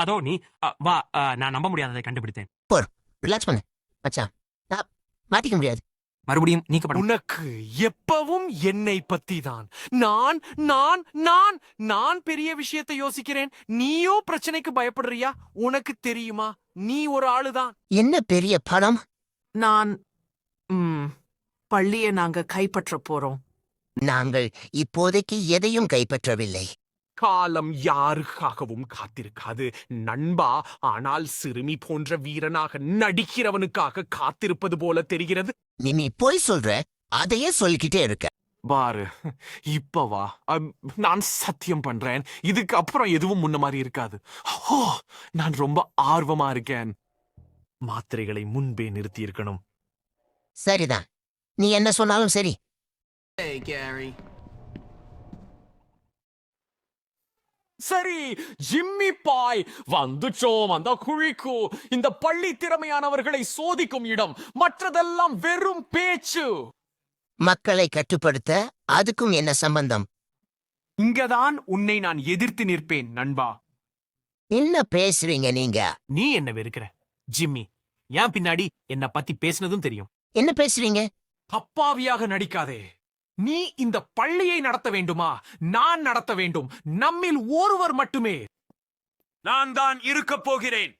அதோ நீ வா, நான் நம்ப முடியாததை கண்டுபிடித்தேன். ரிலாக்ஸ் பண்ணு மச்சான். நான் மாட்டிக்க முடியாது. மறுபடியும் நீக்கப்படும். உனக்கு எப்பவும் என்னை பத்தி தான். நான் நான் நான் நான் பெரிய விஷயத்தை யோசிக்கிறேன். நீயோ பிரச்சனைக்கு பயப்படுறியா? உனக்கு தெரியுமா, நீ ஒரு ஆளுதான். என்ன பெரிய படம்? நான் பள்ளியை நாங்க கைப்பற்ற போறோம். நாங்கள் இப்போதைக்கு எதையும் கைப்பற்றவில்லை. காலம் யாருக்காகவும் காத்திருக்காது நண்பா. ஆனால் சிறுமி போன்ற வீரனாக நடிக்கிறவனுக்காக காத்திருப்பது போல தெரிகிறது. நீ போய் சொல்ற, அதையே சொல்லிக்கிட்டே இருக்க. பாரு, இப்ப வா. நான் சத்தியம் பண்றேன், இதுக்கு அப்புறம் எதுவும் முன்ன மாதிரி இருக்காது. ஓ, நான் ரொம்ப ஆர்வமா இருக்கேன். மாத்திரைகளை முன்பே நிறுத்தி இருக்கணும். சரிதான், நீ என்ன சொன்னாலும் சரி. சரி ஜிம்மி பாய், வந்துச்சோம் அந்த குழிக்கு. இந்த பள்ளி திறமையானவர்களை சோதிக்கும் இடம். மற்றதெல்லாம் வெறும் பேச்சு. மக்களை கட்டுப்படுத்த அதுக்கும் என்ன சம்பந்தம்? இங்கதான் உன்னை நான் எதிர்த்து நிற்பேன் நண்பா. என்ன பேசுறீங்க நீங்க? நீ என்ன வெறுக்கிற ஜிம்மி? ஏன் பின்னாடி என்ன பத்தி பேசினதும் தெரியும். என்ன பேசுறீங்க? அப்பாவியாக நடிக்காதே. நீ இந்த பள்ளியை நடத்த வேண்டுமா? நான் நடத்த வேண்டும். நம்மில் ஒருவர் மட்டுமே. நான் தான் இருக்க போகிறேன்.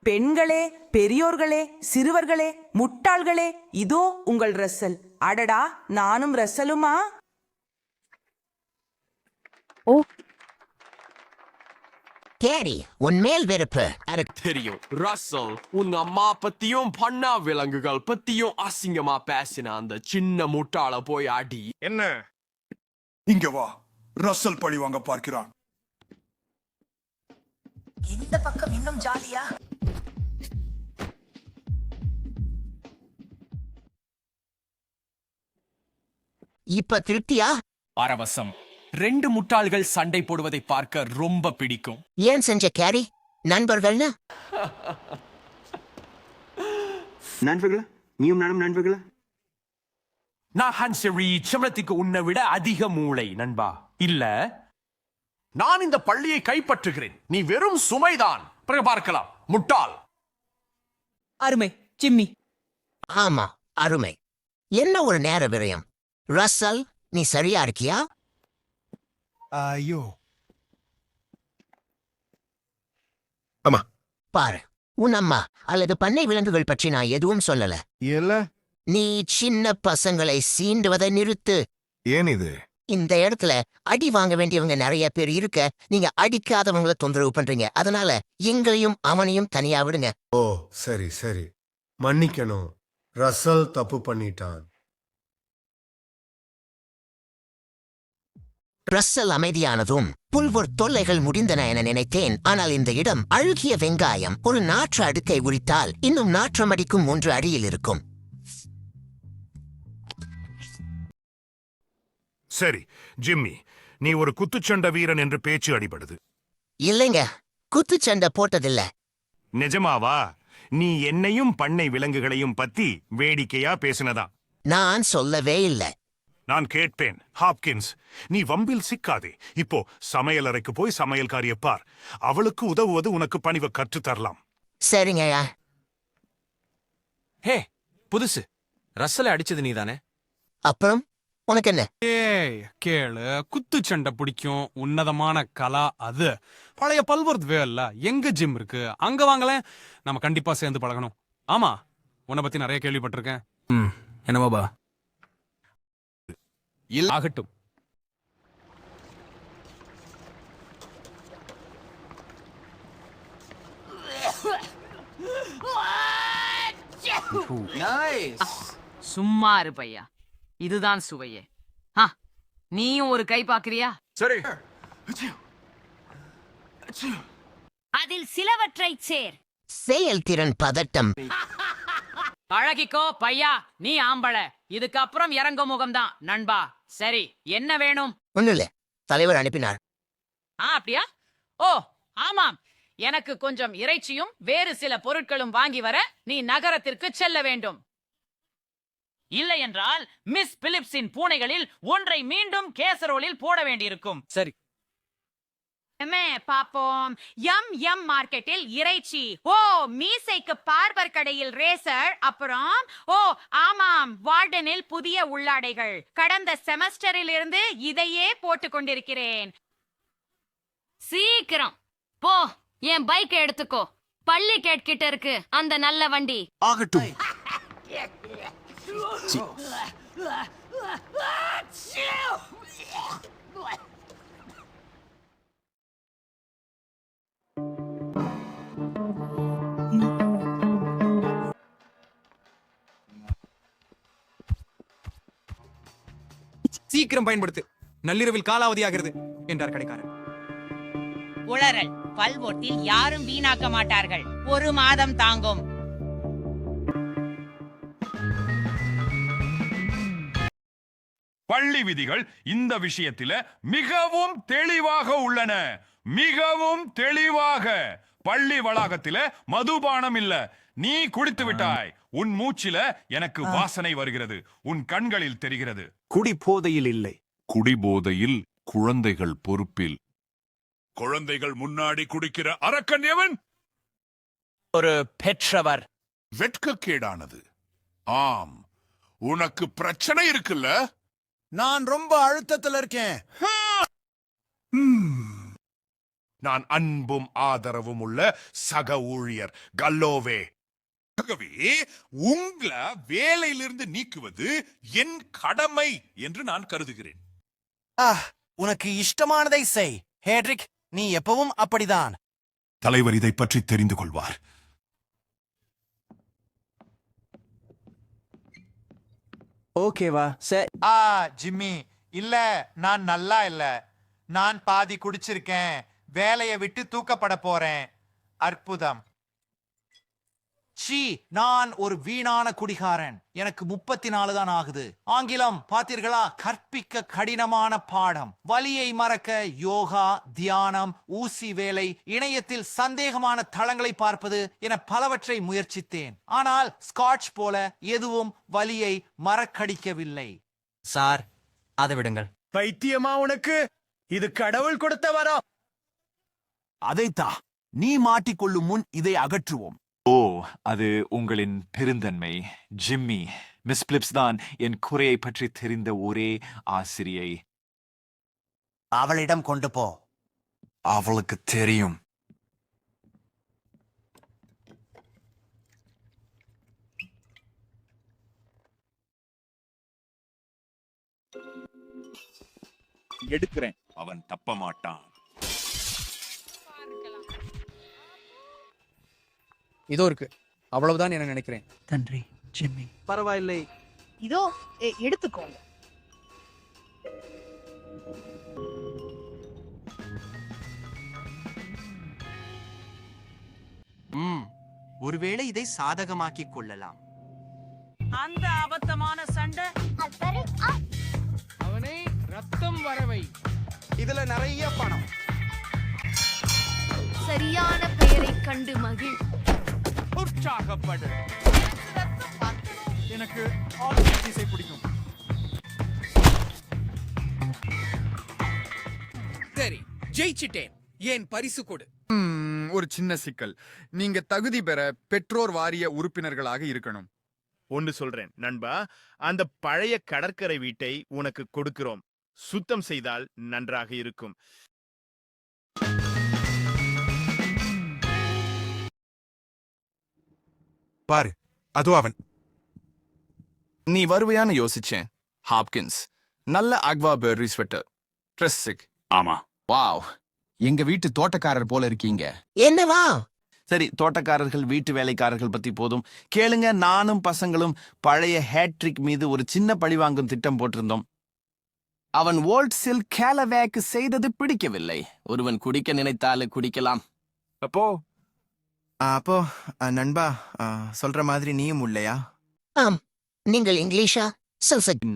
பெண்களே, பெரியோர்களே, சிறுவர்களே, முட்டாள்களே, இதோ உங்கள் ரசல். அடடா, நானும் ரசலுமா? ஓ கேரி, உன் மேல் வெறுப்பு. தெரியும் ரசல், உன் அம்மா பத்தியும் பண்ணா விலங்குகள் பத்தியும் அசிங்கமா பேசின அந்த சின்ன முட்டாள போய் அடி. என்ன? இங்க வா, ரசல் பழி வாங்க பார்க்கிறான். இந்த பக்கம் இன்னும் ஜாலியா? இப்ப திருப்தியா? பரவசம். 2 முட்டாள்கள் சண்டை போடுவதை பார்க்க ரொம்ப பிடிக்கும். ஏன் செஞ்ச கேரி? நண்பர்கள்னா? நண்பர்களா? நீயும் நானும் நண்பர்களா? நான் ஹன்சரி சமரத்துக்கு உன்னை விட அதிக மூளை நண்பா. இல்ல, நான் இந்த பள்ளியை கைப்பற்றுகிறேன். நீ வெறும் சுமைதான். பிறகு பார்க்கலாம் முட்டாள். அருமை ஜிம்மி. ஆமா, அருமை. என்ன ஒரு நேர விரயம். ரசல், நீ சரியா இருக்கியா? ஐயோ, பாரு, உன் அம்மா அல்லது பண்ணை விலங்குகள் பற்றி நான் எதுவும் சொல்லல. இல்ல. நீ சின்ன பசங்களை சீண்டுவதை நிறுத்து. ஏன் இது? இந்த இடத்துல அடி வாங்க வேண்டியவங்க நிறைய பேர் இருக்க, நீங்க அடிக்காதவங்களை தொந்தரவு பண்றீங்க. அதனால எங்களையும் அவனையும் தனியா விடுங்க. ஓ சரி சரி, மன்னிக்கணும். ரசல் தப்பு பண்ணிட்டான். ரசல் அமைதியானதும் புல்வொர் தொல்லைகள் முடிந்தன என நினைத்தேன். ஆனால் இந்த இடம் அழுகிய வெங்காயம். ஒரு நாற்று அடுக்கை உரித்தால் இன்னும் நாற்றம் அடிக்கும் 3 அடியில் இருக்கும். சரி ஜிம்மி, நீ ஒரு குத்துச்சண்டை வீரன் என்று பேச்சு அடிபடுது. இல்லைங்க, குத்துச்சண்டை போட்டதில்ல. நிஜமாவா? நீ என்னையும் பண்ணை விலங்குகளையும் பத்தி வேடிக்கையா பேசினதா? நான் சொல்லவே இல்லை. நான் கேட்பேன். ஹாப்கின்ஸ், நீ வம்பில் சிக்காதே. இப்போ சமையலறைக்கு போய் சமையல்காரிய பார். அவளுக்கு உதவுவது உனக்கு பணிவை கற்றுத் தரலாம். சரிங்கய்யா. ஹே, புதுசு. ரசலை அடிச்சது நீதானே? அப்புறம் உனக்கு என்ன? ஏய் கேளு, குத்துச்சண்டை பிடிக்கும், உன்னதமான கலா அது. பழைய பல்வர்த் வேல்ல எங்க ஜிம் இருக்கு, அங்க வாங்கலேன். நம்ம கண்டிப்பா சேர்ந்து பழகணும். ஆமா, உன்னை பத்தி நிறைய கேள்விப்பட்டிருக்கேன். என்னமாபா? ஆகட்டும். சும்மா இரு பையா, இதுதான் சுவையே. நீயும் ஒரு கை பாக்குறியா? சரி, அதில் சிலவற்றை சேர். செயல்திறன் பதட்டம். பழகிக்கோ பையா, நீ ஆம்பள. இதுக்கப்புறம் இறங்க முகம்தான் நண்பா. சரி, என்ன வேணும்? ஒண்ணுல, தலைவர் அனுப்பினார். அப்படியா? ஓ ஆமாம், எனக்கு கொஞ்சம் இறைச்சியும் வேறு சில பொருட்களும் வாங்கி வர நீ நகரத்திற்கு செல்ல வேண்டும். இல்லை என்றால் மிஸ் பிலிப்ஸின் பூனைகளில் ஒன்றை மீண்டும் கேசரோலில் போட வேண்டியிருக்கும். சரி. பாப்போம். எம் மார்க்கெட்டில் இறைச்சி. ஓ, மீசைக்கு பார்பர் கடையில் ரேசர். அப்புறம் ஆமாம், வார்டனில் புதிய உள்ளாடைகள். கடந்த செமஸ்டரில் இருந்து இதையே போட்டுக் கொண்டிருக்கிறேன். சீக்கிரம் போ, என் பைக் எடுத்துக்கோ. பள்ளி கேட்கிட்ட இருக்கு அந்த நல்ல வண்டி. ஆகட்டும். சீக்கிரம் பயன்படுத்து, நள்ளிரவில் காலாவதியாகிறது என்றார் கடைக்காரர். உளறல். பல்வோட்டில் யாரும் வீணாக்க மாட்டார்கள். 1 மாதம் தாங்கும். பள்ளி விதிகள் இந்த விஷயத்தில மிகவும் தெளிவாக உள்ளன. மிகவும் தெளிவாக. பள்ளி வளாகத்தில மதுபானம் இல்ல. நீ குடித்து விட்டாய். உன் மூச்சில எனக்கு வாசனை வருகிறது. உன் கண்களில் தெரிகிறது. குடிபோதையில் இல்லை. குடிபோதையில் குழந்தைகள் பொறுப்பில். குழந்தைகள் முன்னாடி குடிக்கிற அரக்கன் எவன்? ஒரு பெற்றவர். வெட்கக்கேடானது. ஆம், உனக்கு பிரச்சனை இருக்குல்ல? நான் ரொம்ப அழுத்தத்துல இருக்கேன். நான் அன்பும் ஆதரவும் உள்ள சக ஊழியர் கல்லோவே. ஆகவே உங்களை வேலையிலிருந்து நீக்குவது என் கடமை என்று நான் கருதுகிறேன். உனக்கு இஷ்டமானதை செய் ஹேட்ரிக். நீ எப்பவும் அப்படிதான். தலைவர் இதை பற்றி தெரிந்து கொள்வார். ஓகேவா சார்? ஜிம்மி, இல்ல, நான் நல்லா இல்ல. நான் பாதி குடிச்சிருக்கேன். வேலையை விட்டு தூக்கப்பட போறேன். அற்புதம். நான் ஒரு வீணான குடிகாரன். எனக்கு 34 தான் ஆகுது. ஆங்கிலம் பாத்தீர்களா? கற்பிக்க கடினமான பாடம். வலியை மறக்க யோகா, தியானம், ஊசி வேலை, இணையத்தில் சந்தேகமான தளங்களை பார்ப்பது என பலவற்றை முயற்சித்தேன். ஆனால் ஸ்காட்ச் போல எதுவும் வலியை மறக்கடிக்கவில்லை. சார், அதை விடுங்கள். பைத்தியமா உனக்கு? இது கடவுள் கொடுத்த வரம். அதைத்தா நீ மாட்டிக்கொள்ளும் முன் இதை அகற்றுவோம். ஓ, அது உங்களின் பெருந்தன்மை. ஜிம்மி, மிஸ் பிலிப்ஸ் தான் என் குறையை பற்றி தெரிந்த ஒரே ஆசிரியை. அவளிடம் கொண்டு போ. அவளுக்கு தெரியும். எடுக்கிறேன். அவன் தப்ப மாட்டான். இதோ இருக்கு. அவ்வளவுதான் என நினைக்கிறேன். நன்றி ஜிம்மி. பரவாயில்லை. இதோ எடுத்துக்கோங்க. ஒருவேளை இதை சாதகமாக்கிக் கொள்ளலாம். அந்த அபத்தமான சண்டை. அவனை ரத்தம் வரவை. இதுல நிறைய பணம். சரியான பெயரை கண்டு மகிழ். உற்சாகப்படு. எனக்கு இசை பிடிக்கும். சரி, ஜெயிச்சிட்டேன். ஏன் பரிசு கொடு. ஒரு சின்ன சிக்கல். நீங்க தகுதி பெற பெற்றோர் வாரிய உறுப்பினர்களாக இருக்கணும். ஒன்று சொல்றேன் நண்பா, அந்த பழைய கடற்கரை வீட்டை உனக்கு கொடுக்கிறோம். சுத்தம் செய்தால் நன்றாக இருக்கும். பாரு, அதோ அவன். நீ வருவையான யோசிச்சேன். ஹாப்கின்ஸ், நல்ல அக்வா பெர்ரி ஸ்வெட்டர். ட்ரெஸ்ஸிக். ஆமா. வாவ், எங்க வீட்டு தோட்டக்காரர் போல இருக்கீங்க. என்னவா? சரி, தோட்டக்காரர்கள் வீட்டு வேலைக்காரர்கள் பத்தி போதும். கேளுங்க, நானும் பசங்களும் பழைய ஹேட்ரிக் மீது ஒரு சின்ன பழிவாங்கும் திட்டம் போட்டிருந்தோம். அவன் வோல்ட்ஸில் கேலவேக்கு செய்தது பிடிக்கவில்லை. ஒருவன் குடிக்க நினைத்தாலே குடிக்கலாம். அப்போ நண்பா, சொல்ற மாதிரி நீயும் இல்லையா? ஆம். நீங்கள் இங்கிலீஷா?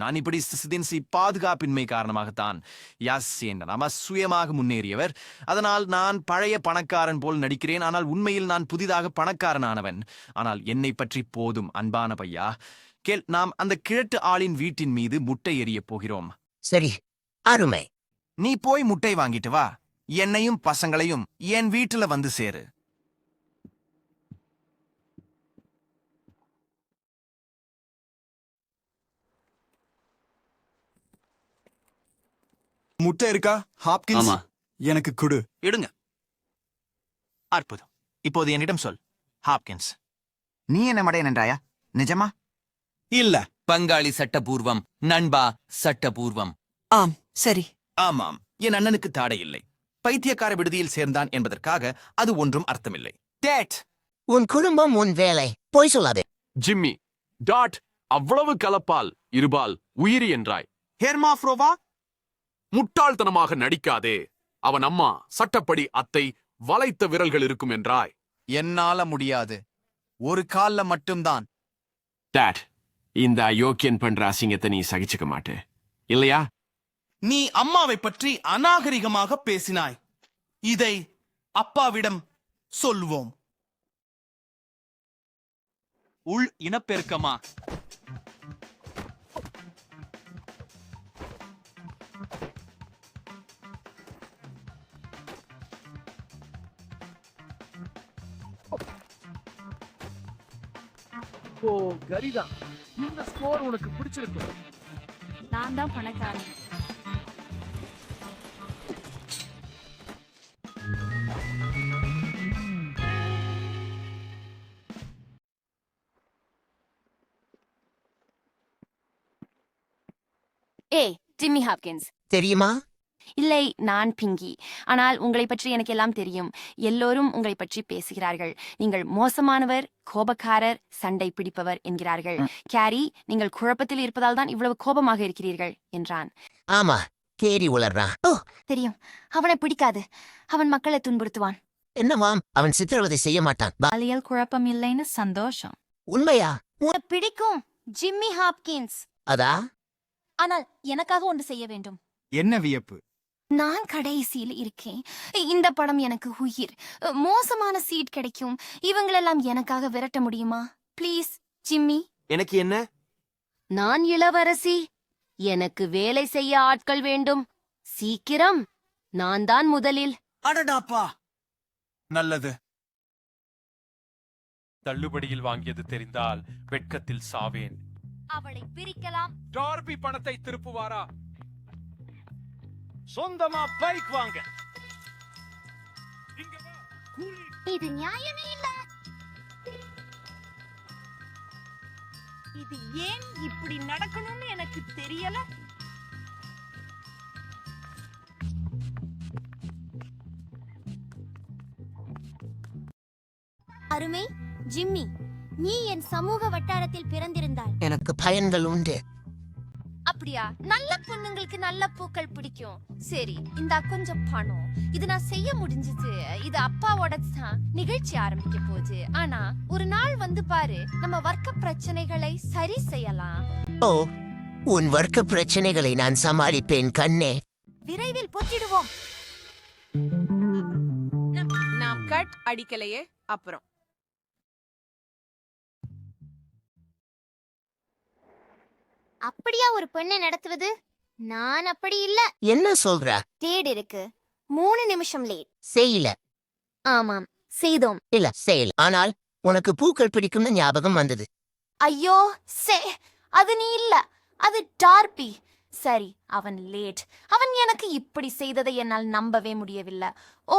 நான் இப்படி சிதென்சி பாதுகாப்பின்மை காரணமாகத்தான். யாஸ் என்ற நாம சுயமாக முன்னேறியவர். அதனால் நான் பழைய பணக்காரன் போல் நடிக்கிறேன். ஆனால் உண்மையில் நான் புதிதாக பணக்காரனானவன். ஆனால் என்னை பற்றி போதும் அன்பான பையா. கேள், நாம் அந்த கிழட்டு ஆளின் வீட்டின் மீது முட்டை எறியப் போகிறோம். சரி, அருமை. நீ போய் முட்டை வாங்கிட்டு வா. என்னையும் பசங்களையும் என் வீட்டுல வந்து சேரு. முட்டை இருக்கா ஹாப்கின்ஸ்? எனக்கு குடு. எடுங்க. அற்புதம். இப்போது என்னிடம் சொல் ஹாப்கின்ஸ். நீ என்ன மடையன் என்றாயா? நிஜமா? இல்ல. பங்காளி சட்டபூர்வம், நண்பா சட்டபூர்வம். ஆம், சரி. ஆமாம், என் அண்ணனுக்கு தாடை இல்லை. பைத்தியக்கார விடுதியில் சேர்ந்தான் என்பதற்காக அது ஒன்றும் அர்த்தமில்லை. டேட், உன் குடும்பம் உன் வேலை. போய் சொல்லாதே. ஜிம்மி, டாட் அவ்வளவு கலப்பால் இருபால் உயிரி என்றாய். ஹெர்மாஃப்ரோவா? முட்டாள்தனமாக நடிக்காதே. அவன் அம்மா சட்டப்படி அத்தை வளைத்த விரல்கள் இருக்கும் என்றாய். என்னால முடியாது. ஒரு கால்ல மட்டும்தான். டாட், இந்த அயோக்கியன் பண்ற அசிங்கத்தை நீ சகிச்சுக்க மாட்டே, இல்லையா? நீ அம்மாவை பற்றி அநாகரிகமாக பேசினாய். இதை அப்பாவிடம் சொல்வோம். உள் இனப்பெருக்கமா? ஓ கரிதா, இந்த ஸ்கோர் உனக்கு பிடிச்சிருக்கு. நான் தான் பணக்காரன். ஏய் ஜிம்மி ஹாப்கின்ஸ். தெரியுமா? இல்லை, நான் பிங்கி. ஆனால் உங்களை பற்றி எனக்கு எல்லாம் தெரியும். எல்லோரும் உங்களை பற்றி பேசுகிறார்கள். நீங்கள் மோசமானவர், கோபக்காரர், சண்டை பிடிப்பவர் என்கிறார்கள். கேரி, நீங்கள் குழப்பத்தில் இருப்பதால் தான் இவ்வளவு கோபமாக இருக்கிறீர்கள் என்றான். ஆமா, கேரி உளறான். ஓ தெரியும். அவனை பிடிக்காது. அவன் மக்களை துன்புறுத்துவான். என்னவாம், அவன் சித்திரவதை செய்ய மாட்டான். பாலியல் குழப்பம் இல்லைன்னு சந்தோஷம். உண்மையா? பிடிக்கும் ஜிம்மி ஹாப்கின்ஸ். அதா? ஆனால் எனக்காக ஒன்று செய்ய வேண்டும். என்ன வியப்பு? நான் கடைசியில் இருக்கேன். இந்த படம் எனக்கு உயிர். மோசமான சீட் கிடைக்கும். இவங்களெல்லாம் எனக்காக விரட்ட முடியுமா? Please Jimmy. எனக்கு என்ன? நான் இளவரசி. எனக்கு வேலை செய்ய ஆட்கள் வேண்டும். சீக்கிரம். நான் தான் முதலில். அடடாப்பா. நல்லது. தள்ளுபடியில் வாங்கியது தெரிந்தால் வெட்கத்தில் சாவேன். அவளை பிரிக்கலாம். டார்பி பணத்தை திருப்புவாரா? சொந்தமா பைக் வாங்க. இது நியாயமே இல்ல. இது ஏன் இப்படி நடக்கணும்னு எனக்கு தெரியல. அருமை ஜிம்மி, நீ என் சமூக வட்டாரத்தில் பிறந்திருந்தாய். எனக்கு பயன்கள் உண்டு. அப்படியா? நல்ல பொண்ணுங்களுக்கு நல்ல பூக்கள் பிடிக்கும். சரி, இந்த கொஞ்சம் பணம். இது நான் செய்ய முடிஞ்சது. இது அப்பாவோட தான். நிகழ்ச்சி ஆரம்பிக்க போகுது. ஆனா ஒரு நாள் வந்து பாரு, நம்ம வர்க்க பிரச்சனைகளை சரி செய்யலாம். ஓ, உன் வர்க்க பிரச்சனைகளை நான் சமாளிப்பேன் கண்ணே. விரைவில் பொத்திடுவோம். நாம் கட் அடிக்கலையே. அப்புறம் அப்படியா ஒரு பெண்ணை நடத்துவது? நான் அப்படி இல்ல. என்ன சொல்ற? லேட் இருக்கு. 3 நிமிஷம் லேட். செய்யல. ஆமாம், செய்தோம். இல்ல, செய்யல. ஆனால் உனக்கு பூக்கள் பிடிக்கும்னு ஞாபகம் வந்தது. ஐயோ, அது நீ இல்ல, அது டார்பி. சரி, அவன் லேட். அவன் எனக்கு இப்படி செய்ததை என்னால் நம்பவே முடியவில்லை. ஓ,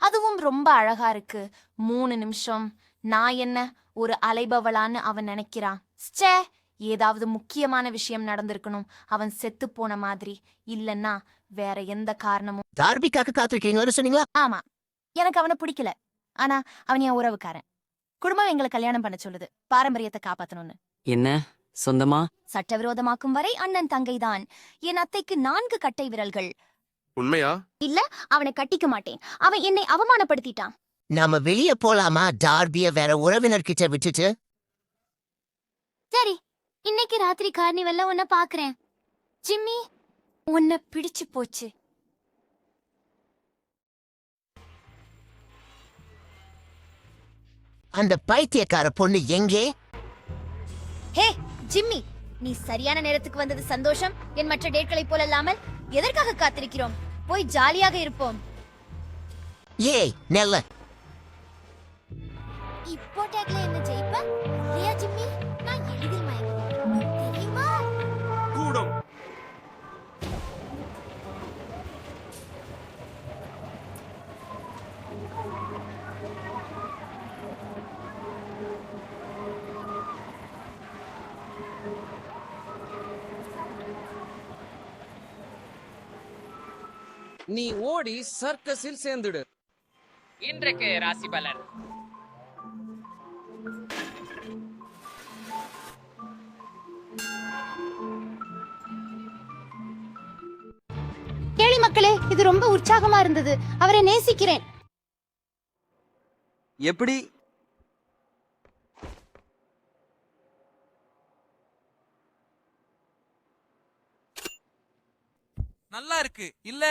அதுவும் ரொம்ப அழகா இருக்கு. 3 நிமிஷம். நான் என்ன ஒரு அலைபவளான்னு அவன் நினைக்கிறான். ஏதாவது முக்கியமான விஷயம் நடந்திருக்கணும். அவன் செத்து போன மாதிரி. இல்லன்னா வேற எந்த காரணமும். டார்பிக்காக காத்திருக்கீங்களா சொன்னீங்களா? ஆமா, எனக்கு அவனை பிடிக்கல. ஆனா அவன் என் உறவுக்காரன். குடும்பம் எங்களை கல்யாணம் பண்ண சொல்லுது, பாரம்பரியத்தை காப்பாத்தணும்னு. என்ன சொந்தமா? சட்டவிரோதமாக்கும் வரை அண்ணன் தங்கைதான். என் அத்தைக்கு 4 கட்டை விரல்கள். உண்மையா? இல்ல, அவனை கட்டிக்க மாட்டேன். அவன் என்னை அவமானப்படுத்திட்டான். நாம வெளியே போலாமா? டார்பிய வேற உறவினர்கிட்ட விட்டுட்டு. சரி, இன்னைக்கு ராத்திரி கார்னிவல்ல உன்னை பாக்குறேன். ஜிம்மி, உன்னை பிடிச்சு போச்சு. அந்த பைத்தியக்கார பொண்ணு எங்கே? ஹே ஜிம்மி, நீ சரியான நேரத்துக்கு வந்தது சந்தோஷம். என் மற்ற டேட்களைப் போலல்லாமல் எதற்காக காத்திருக்கிறோம்? போய் ஜாலியாக இருப்போம். ஏய் நெல்ல. இப்போ டேக்ல என்ன ஜெயிப்ப? இல்லையா ஜிம்மி? நான் எளிதில் மயங்குவேன். தெரியுமா? கூடும். நீ ஓடி சர்க்கஸில் சேர்ந்துடு. இன்றைக்கு ராசிபலன். கேளி மக்களே, இது ரொம்ப உற்சாகமா இருந்தது. அவரை நேசிக்கிறேன். எப்படி? நல்லா இருக்கு இல்ல?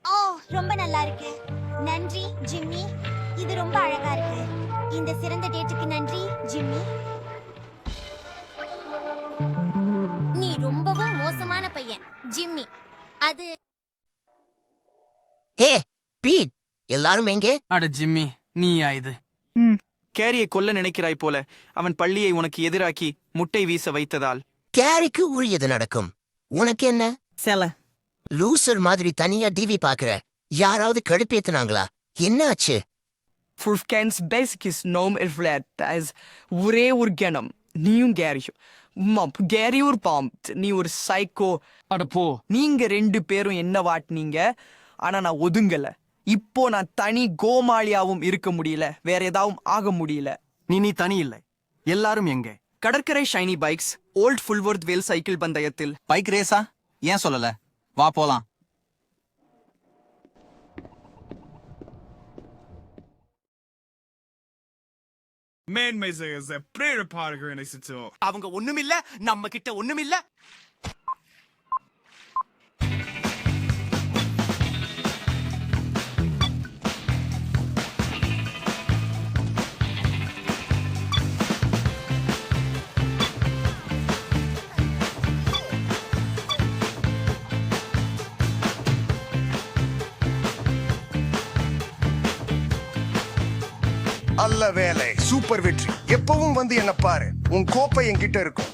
ஓ, ரொம்ப நல்லா இருக்கு. நன்றி ஜிம்மி. இது ரொம்ப அழகா இருக்கு. இந்த சிறந்த டேட்டுக்கு நன்றி ஜிம்மி. நீ ரொம்பவும் மோசமான பையன் ஜிம்மி. அது ஹே பீட், எல்லாரும் எங்கே? அட ஜிம்மி, நீயா இது? கேரியை கொல்ல நினைக்கிறாய் போல. அவன் பள்ளியை உனக்கு எதிராக்கி முட்டை வீச வைத்ததால் கேரிக்கு உரியது நடக்கும். உனக்கு என்ன? செல லூசர் மாதிரி தனியா டிவி பாக்குற. யாராவது கடுப்பேத்துனாங்களா? என்ன ஆச்சு? Fulfkens Basics Nom as ஒரே ஒரு கணம். நீயும் கேரியும் கேரி ஒரு பாம், நீ ஒரு சைக்கோ. அட போ. நீங்க 2 பேரும் என்ன வாட்டினீங்க, ஆனா நான் ஒதுங்கல. இப்போ நான் தனி கோமாளியாவும் இருக்க முடியல, வேற ஏதாவும் ஆக முடியல. நீ தனி இல்லை. எல்லாரும் எங்க? கடற்கரை ஷைனி பைக்ஸ் ஓல்ட் ஃபுல்வொர்த் வேல் சைக்கிள் பந்தயத்தில். பைக் ரேஸா? ஏன் சொல்லல? வா போலாம். மேன்மை செய்ய பிரேர பாருங்க நினைச்சிட்டோ. அவங்க ஒண்ணுமில்ல, நம்ம கிட்ட ஒண்ணுமில்ல. அல்ல வேலை, சூப்பர் வெற்றி. எப்பவும் வந்து என்ன பாரு, உன் கோப்பை என்கிட்ட இருக்கும்.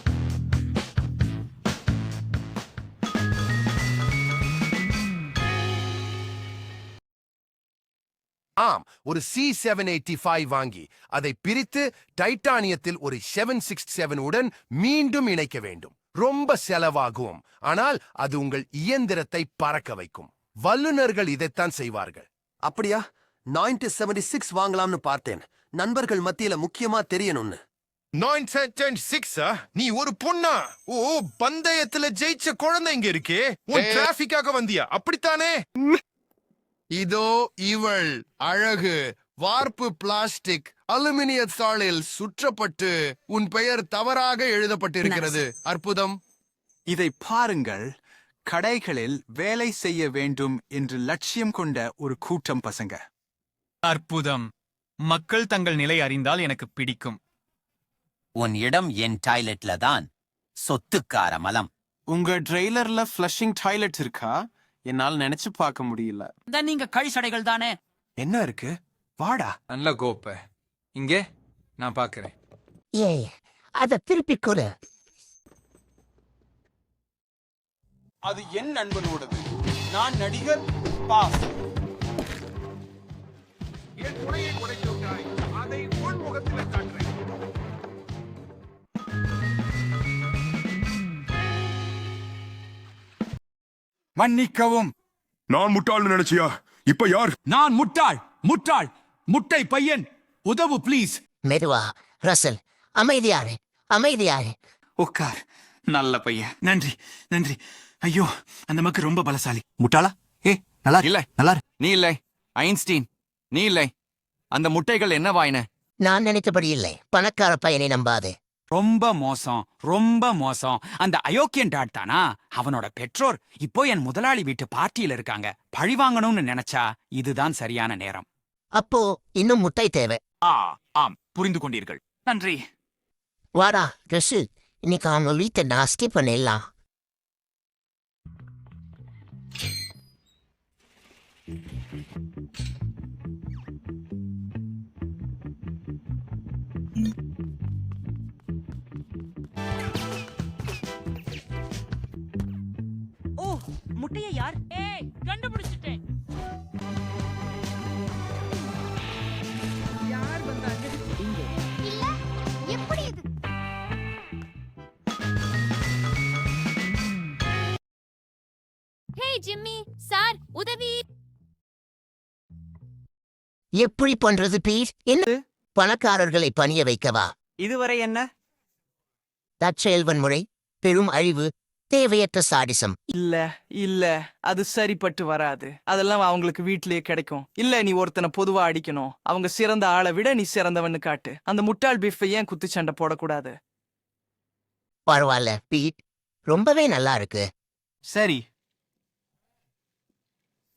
ஆம், ஒரு C785 வாங்கி அதை பிரித்து டைட்டானியத்தில் ஒரு 767 உடன் மீண்டும் இணைக்க வேண்டும். ரொம்ப செலவாகும், ஆனால் அது உங்கள் இயந்திரத்தை பறக்க வைக்கும். வல்லுநர்கள் இதைத்தான் செய்வார்கள். அப்படியா? 976 வாங்கலாம்னு பார்த்தேன். நண்பர்கள் மத்தியில முக்கியமா தெரியணும்னு. 976 நீ ஒரு பொண்ணா? ஓ, பந்தயத்துல ஜெயிச்ச குழந்தை இங்க இருக்கே. உன் டிராபிக்காக வந்தியா? அப்படித்தானே? இதோ இவள் அழகு வார்ப்பு பிளாஸ்டிக் அலுமினிய தாளில் சுற்றப்பட்டு உன் பெயர் தவறாக எழுதப்பட்டிருக்கிறது. அற்புதம். இதை பாருங்கள். கடைகளில் வேலை செய்ய வேண்டும் என்று லட்சியம் கொண்ட ஒரு கூட்டம் பசங்க. அற்புதம். மக்கள் தங்கள் நிலை அறிந்தால் எனக்கு பிடிக்கும். உன் இடம் என் டாய்லெட்ல தான். சொத்துக்கார மலம். உங்க ட்ரெய்லர்ல ஃப்ளஷிங் டாய்லெட் இருக்கா? என்னால் நினைச்சு பார்க்க முடியல. நீங்க கழிசடைகள் தானே. என்ன இருக்கு? வாடா. நல்ல கோப்பை. இங்கே நான் பாக்குறேன். ஏய், அத திருப்பி கொடு. அது என் நண்பனோடது. நான் நடிகர் பாஸ். என் துணையை உடைத்து விட்டாய். அதை உன் முகத்தில் காட்டுறேன். மன்னிக்கவும். நான் முட்டாள்னு நினைச்சியா? இப்ப யார்? நான் முட்டாள். முட்டாள். முட்டை பையன். உதவு ப்ளீஸ். மெதுவா ரசல், அமைதியாரு, அமைதியாரு. உட்கார். நல்ல பையன். நன்றி, நன்றி. ஐயோ, அந்த மக்கள் ரொம்ப பலசாலி. முட்டாளா? நல்லா இல்ல. நல்லா நீ இல்லை. ஐன்ஸ்டீன் நீ இல்லை. அந்த முட்டைகள் என்ன வாயின? நான் நினைத்தபடி இல்லை. பணக்கார பையனை நம்பாது. ரொம்ப மோசம், ரொம்ப மோசம். அந்த அயோக்கியன் டாட் தானா? அவனோட பெற்றோர் இப்போ என் முதலாளி வீட்டு பார்ட்டியில இருக்காங்க. பழி வாங்கணும்னு நினைச்சா இதுதான் சரியான நேரம். அப்போ இன்னும் முட்டை தேவை. ஆம், புரிந்து கொண்டீர்கள். நன்றி. வாடா ட்ரெஸ்ஸு, இன்னைக்கு அவங்க வீட்டை நாஸ்தி பண்ணிடலாம். ஓ, முட்டைய யார்? ஏய், கண்டுபிடிச்சிட்டேன். இல்ல எப்படி இது? ஹே ஜிம்மி, சார் உதவி. எப்படி பண்றது பீட்? என்ன பணக்காரர்களை பணிய வைக்கவா? இதுவரை என்ன? தற்செயல் வன்முறை, பெரும் அழிவு, தேவையற்ற சாடிசம். இல்ல இல்ல அது சரிப்பட்டு வராது. அதெல்லாம் அவங்களுக்கு வீட்லயே கிடைக்கும். இல்ல நீ ஒருத்தனை பொதுவா அடிக்கணும். அவங்க சிறந்த ஆளை விட நீ சிறந்தவன்னு காட்டு. அந்த முட்டாள் பிஃபை ஏன் குத்துச்சண்டை போடக்கூடாது? பரவாயில்ல பீட், ரொம்பவே நல்லா இருக்கு. சரி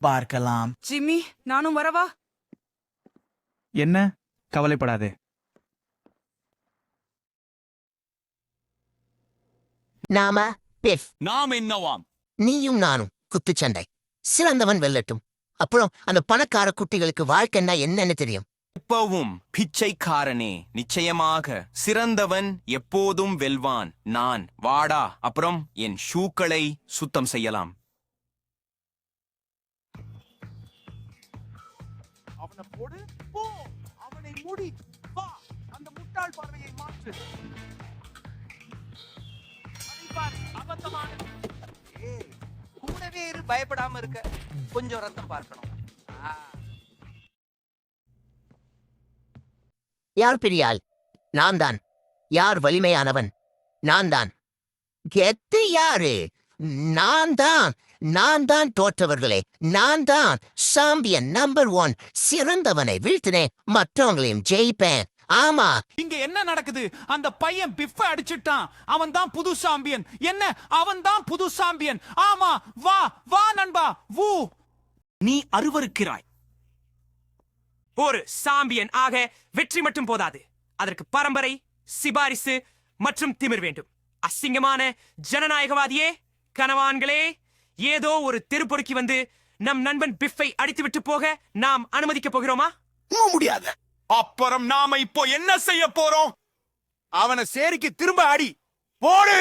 பார்க்கலாம். ஜிம்மி, நானும் வரவா? என்ன? கவலைப்படாதே. நாம பிஃப், நாம் என்னவாம்? நீயும் நானும் குத்துச்சண்டை. சிறந்தவன் வெல்லட்டும். அப்புறம் அந்த பணக்கார குட்டிகளுக்கு வாழ்க்கைன்னா என்னன்னு தெரியும். எப்பவும் பிச்சைக்காரனே, நிச்சயமாக சிறந்தவன் எப்போதும் வெல்வான். நான் வாடா, அப்புறம் என் ஷூக்களை சுத்தம் செய்யலாம். அவனை போடு, போ, அவனை முடி, வா, அந்த முட்டாள் பார்வையை மாற்று. அதை பார், அபத்தமானது. ஏய், கூடவே இரு, பயப்படாம இருக்க. கொஞ்சம் ரத்தம் பார்க்கணும். யார் பெரியாள்? நான் தான். யார் வலிமையானவன்? நான் தான். கெத்து யாரு? நான் தான். நான் தான் தோற்றவர்களே. நான் தான் சாம்பியன் நம்பர் 1. சிறந்தவனை வீழ்த்தினேன், மற்றவங்களையும் ஜெயிப்பேன். ஆமா. இங்க என்ன நடக்குது? அந்த பையன் பிஃப அடிச்சிட்டான். அவன் தான் புது சாம்பியன். என்ன? அவன் தான் புது சாம்பியன். ஆமா, வா வா நண்பா, வூ. நீ அருவருக்கிறாய். ஒரு சாம்பியன் ஆக வெற்றி மட்டும் போதாது. அதற்கு பரம்பரை, சிபாரிசு மற்றும் திமிர் வேண்டும். அசிங்கமான ஜனநாயகவாதியே, கனவான்களே, ஏதோ ஒரு தெருப்பொறுக்கி வந்து நம் நண்பன் பிஃபை அடித்துவிட்டு போக நாம் அனுமதிக்க போகிறோமா? முடியாது. அப்புறம் நாம இப்போ என்ன செய்ய போறோம்? அவனை சேரிக்கு திரும்ப அடி, போடு.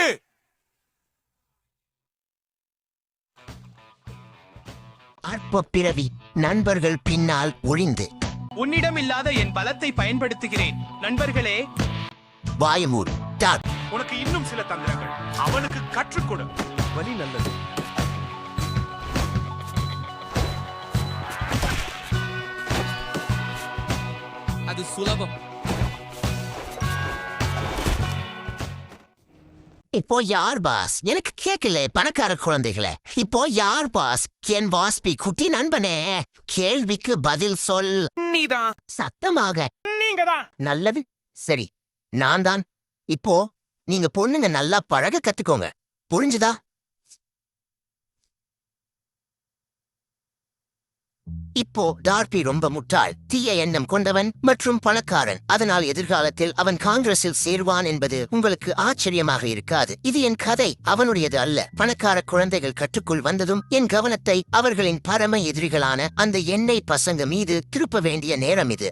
அற்ப பிறவி, நண்பர்கள் பின்னால் ஒளிந்து. உன்னிடம் இல்லாத என் பலத்தை பயன்படுத்துகிறேன். நண்பர்களே, வாயமூர் டாக். உனக்கு இன்னும் சில தந்திரங்கள் அவனுக்கு கற்றுக்கொடு. வழி நல்லது. அது சுலபம். இப்போ யார் பாஸ்? எனக்கு கேட்கல பணக்கார குழந்தைகளே. இப்போ யார் பாஸ்? என் வாஸ்பி குட்டி நண்பனே, கேள்விக்கு பதில் சொல். நீதான். சத்தமாக. நீங்கதான். நல்லது. சரி, நான் தான். இப்போ நீங்க பொண்ணுங்க நல்லா பழக கத்துக்கோங்க. புரிஞ்சுதா? இப்போ டார்பி ரொம்ப முட்டாள், தீய எண்ணம் கொண்டவன் மற்றும் பணக்காரன். அதனால் எதிர்காலத்தில் அவன் காங்கிரஸில் சேருவான் என்பது உங்களுக்கு ஆச்சரியமாக இருக்காது. இது என் கதை, அவனுடையது அல்ல. பணக்கார குழந்தைகள் கட்டுக்குள் வந்ததும் என் கவனத்தை அவர்களின் பரம எதிரிகளான அந்த எண்ணெய் பசங்க மீது திருப்ப வேண்டிய நேரம் இது.